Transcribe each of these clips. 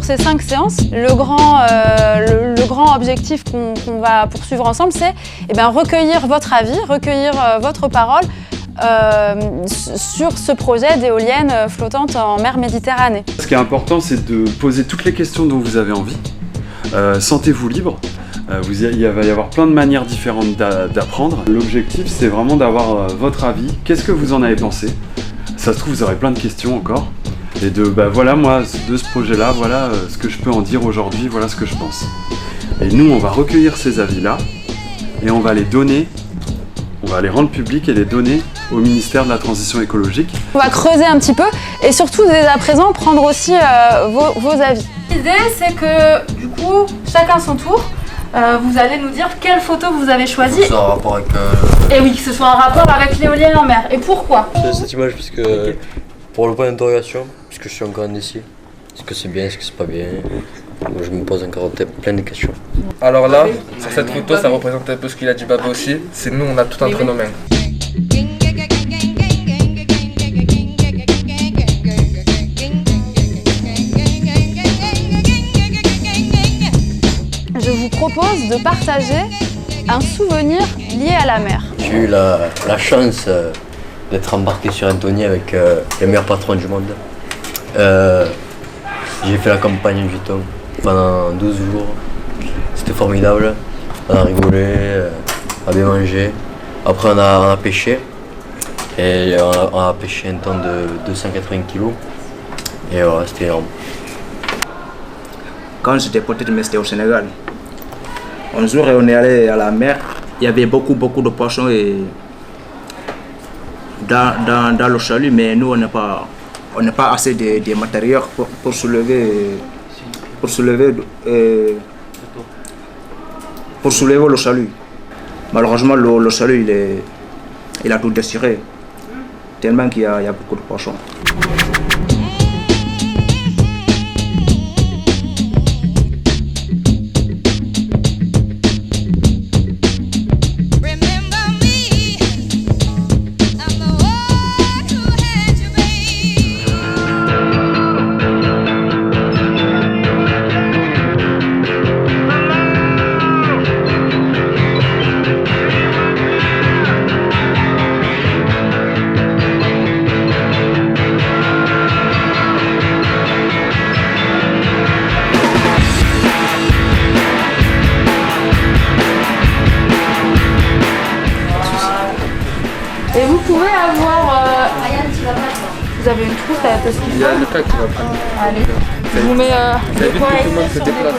ces 5 séances, le grand objectif qu'on va poursuivre ensemble, c'est recueillir votre avis, recueillir votre parole sur ce projet d'éolienne flottante en mer Méditerranée. Ce qui est important, c'est de poser toutes les questions dont vous avez envie. Sentez-vous libre. Il va y avoir plein de manières différentes d'apprendre. L'objectif, c'est vraiment d'avoir votre avis. Qu'est-ce que vous en avez pensé? Ça se trouve, vous aurez plein de questions encore. Et voilà, moi, de ce projet-là, voilà ce que je peux en dire aujourd'hui, voilà ce que je pense. Et nous, on va recueillir ces avis-là et on va les donner, on va les rendre publics et les donner au ministère de la Transition écologique. On va creuser un petit peu et surtout, dès à présent, prendre aussi vos avis. L'idée, c'est que, du coup, chacun son tour, vous allez nous dire quelle photo vous avez choisie. Ça a un rapport avec... Et oui, que ce soit un rapport avec l'éolienne en mer. Et pourquoi? Cette image, parce que pour le point d'interrogation, puisque je suis encore indécis. Est-ce que c'est bien, est-ce que c'est pas bien? Moi, je me pose encore plein de questions. Alors là, sur cette photo, ça représente un peu ce qu'il a dit Baba aussi. C'est nous, on a tout entre nos mains. Je vous propose de partager un souvenir lié à la mer. J'ai eu la chance d'être embarqué sur Antony avec les meilleurs patrons du monde. J'ai fait la campagne du Vuitton pendant 12 jours. C'était formidable. On a rigolé, on a bien mangé. Après on a pêché. Et on a pêché un temps de 280 kg. Et voilà, c'était énorme. Quand j'étais petit, mais c'était au Sénégal. Un jour, on est allé à la mer. Il y avait beaucoup de poissons et dans le chalut, mais nous, on n'a pas assez de matériel pour soulever le chalut. Malheureusement, le chalut, il a tout déchiré, tellement qu'il y a beaucoup de poissons. Et vous pouvez avoir... vous avez une trousse avec ce qu'il faut. Il y a le cas qui va prendre. Allez. Je vous mets J'invite que tout le monde se déplace.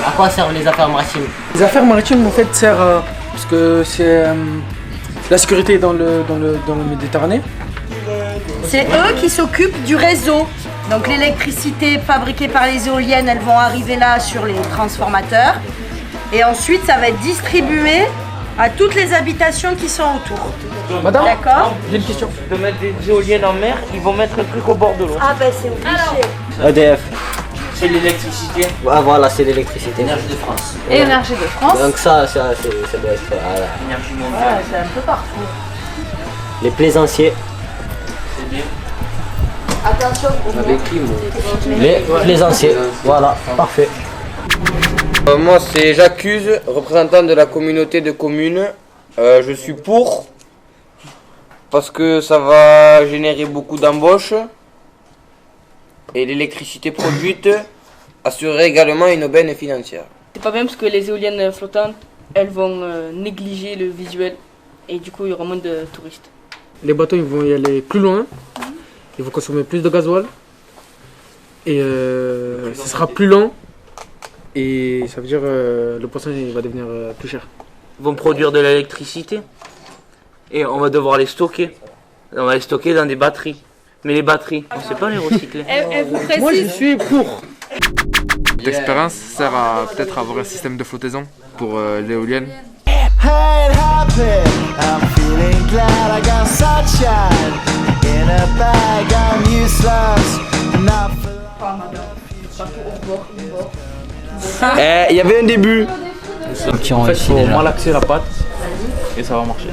À quoi servent les affaires maritimes? Les affaires maritimes en fait servent parce que c'est la sécurité dans le Méditerranée. C'est eux qui s'occupent du réseau. Donc l'électricité fabriquée par les éoliennes, elles vont arriver là sur les transformateurs. Et ensuite, ça va être distribué à toutes les habitations qui sont autour. Madame, d'accord? j'ai une question. De mettre des éoliennes en mer, ils vont mettre un truc au bord de l'eau. Ah ben c'est obligé. EDF. C'est l'électricité. Ah, voilà, c'est l'électricité. Énergie de France. Et Énergie de France. Donc ça doit être... Voilà. Énergie mondiale. Ouais, c'est un peu partout. Les plaisanciers. C'est bien. Attention. Les plaisanciers. Voilà, parfait. Moi c'est J'accuse, représentant de la communauté de communes. Je suis pour, parce que ça va générer beaucoup d'embauches et l'électricité produite assurerait également une aubaine financière. C'est pas bien parce que les éoliennes flottantes, elles vont négliger le visuel et du coup il y aura moins de touristes. Les bateaux ils vont y aller plus loin, ils vont consommer plus de gasoil et ce sera plus lent. Et ça veut dire le poisson il va devenir plus cher. Ils vont produire de l'électricité et on va devoir les stocker. On va les stocker dans des batteries. Mais les batteries, on ne sait pas les recycler. Moi je suis pour. L'expérience sert à peut-être avoir un système de flottaison pour l'éolienne. Partout au bord, au bord. Il y avait un début. En fait, il faut malaxer la pâte et ça va marcher.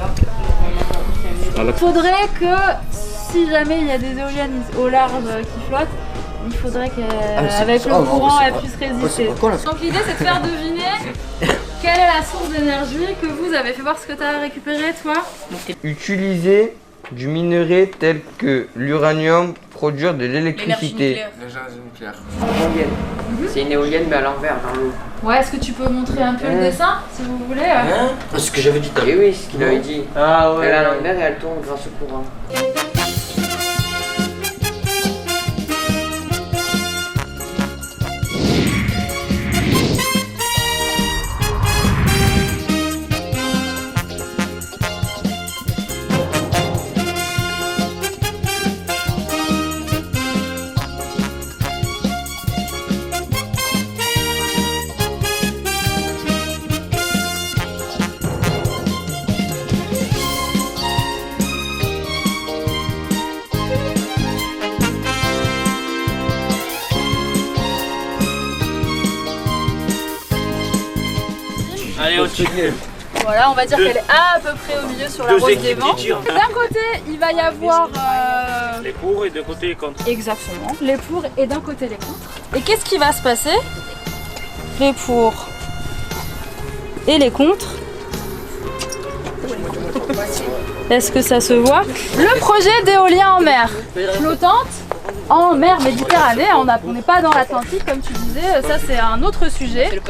Il faudrait que si jamais il y a des éoliennes au large qui flottent, il faudrait qu'avec le courant elles puissent résister. Donc l'idée c'est de faire deviner quelle est la source d'énergie que vous avez. Fait voir ce que tu as récupéré toi. Utiliser du minerai tel que l'uranium pour produire de l'électricité. L'énergie nucléaire. C'est une éolienne mais à l'envers dans l'eau. Ouais, est-ce que tu peux montrer un peu le dessin si vous voulez Ce que j'avais dit. Oui, oui, ce qu'il avait dit. Ah ouais. Elle est à l'envers et elle tourne grâce au courant. Allez, au-dessus. Voilà, on va dire qu'elle est à peu près au milieu sur la rose des vents. D'un côté, il va y avoir les pour et de côté les contre. Exactement, les pour et d'un côté les contre. Et qu'est-ce qui va se passer? Les pour et les contre. Est-ce que ça se voit? Le projet d'éolien en mer flottante en mer Méditerranée. On n'est pas dans l'Atlantique comme tu disais, ça c'est un autre sujet.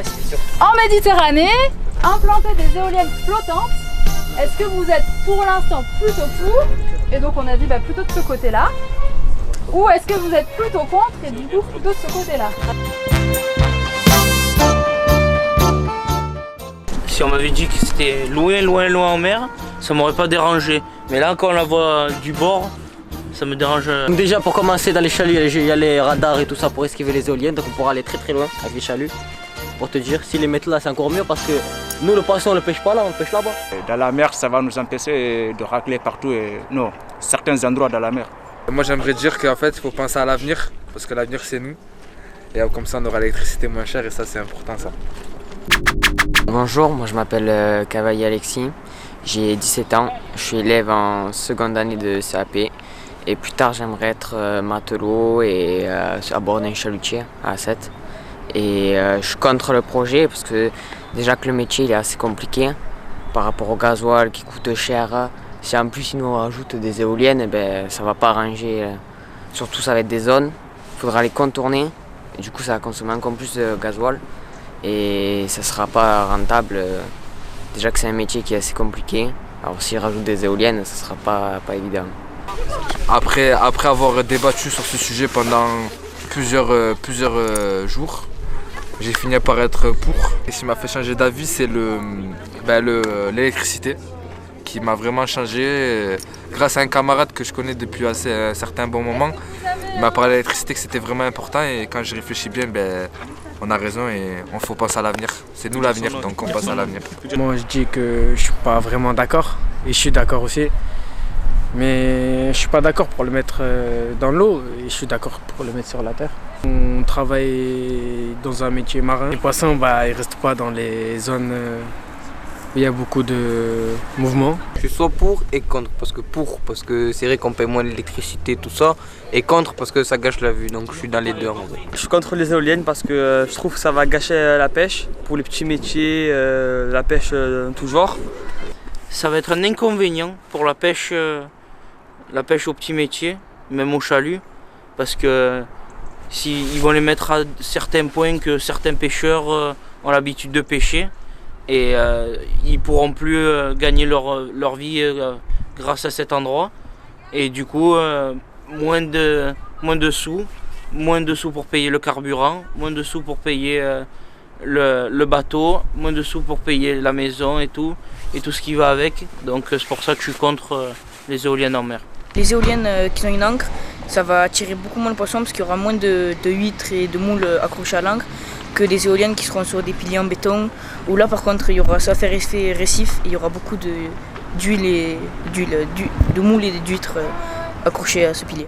En Méditerranée, implanter des éoliennes flottantes. Est-ce que vous êtes pour l'instant plutôt pour? Et donc on a dit plutôt de ce côté-là. Ou est-ce que vous êtes plutôt contre et du coup plutôt de ce côté-là? Si on m'avait dit que c'était loin, loin, loin en mer, ça m'aurait pas dérangé. Mais là, quand on la voit du bord, ça me dérange. Donc déjà, pour commencer, dans les chaluts, il y a les radars et tout ça pour esquiver les éoliennes. Donc on pourra aller très très loin avec les chaluts. Pour te dire, s'ils les mettent là, c'est encore mieux parce que nous, le poisson, on ne le pêche pas là, on le pêche là-bas. Dans la mer, ça va nous empêcher de racler partout et non, certains endroits dans la mer. Moi, j'aimerais dire qu'en fait, il faut penser à l'avenir parce que l'avenir, c'est nous. Et comme ça, on aura l'électricité moins chère et ça, c'est important ça. Bonjour, moi je m'appelle Cavalier Alexis, j'ai 17 ans, je suis élève en seconde année de CAP et plus tard j'aimerais être matelot et à bord d'un chalutier à 7. Et je suis contre le projet parce que déjà que le métier il est assez compliqué par rapport au gasoil qui coûte cher. Si en plus ils nous rajoutent des éoliennes, ça va pas arranger, surtout ça va être des zones, il faudra les contourner et du coup ça va consommer encore plus de gasoil. Et ça ne sera pas rentable, déjà que c'est un métier qui est assez compliqué. Alors s'ils rajoutent des éoliennes, ça ne sera pas évident. Après avoir débattu sur ce sujet pendant plusieurs jours, j'ai fini par être pour. Et ce qui m'a fait changer d'avis, c'est l'électricité qui m'a vraiment changé. Grâce à un camarade que je connais depuis un certain bon moment, il m'a parlé de l'électricité, que c'était vraiment important. Et quand je réfléchis bien, on a raison et on faut penser à l'avenir. C'est nous l'avenir, donc on pense à l'avenir. Moi je dis que je suis pas vraiment d'accord et je suis d'accord aussi. Mais je suis pas d'accord pour le mettre dans l'eau et je suis d'accord pour le mettre sur la terre. On travaille dans un métier marin. Les poissons ils restent pas dans les zones où il y a beaucoup de mouvements. Je suis soit pour et contre, parce que c'est vrai qu'on paye moins l'électricité, tout ça, et contre parce que ça gâche la vue, donc je suis dans les deux en vrai. Je suis contre les éoliennes parce que je trouve que ça va gâcher la pêche pour les petits métiers, la pêche de tout genre. Ça va être un inconvénient pour la pêche aux petits métiers, même au chalut, parce que ils vont les mettre à certains points que certains pêcheurs ont l'habitude de pêcher. Et ils pourront plus gagner leur vie grâce à cet endroit et du coup moins de sous pour payer le carburant, moins de sous pour payer le bateau, moins de sous pour payer la maison et tout ce qui va avec. Donc c'est pour ça que je suis contre les éoliennes en mer. Les éoliennes qui ont une ancre, ça va attirer beaucoup moins de poissons parce qu'il y aura moins de huîtres et de moules accrochés à l'ancre que des éoliennes qui seront sur des piliers en béton, où là par contre ça va faire effet récif et il y aura beaucoup de moules et d'huîtres accrochés à ce pilier.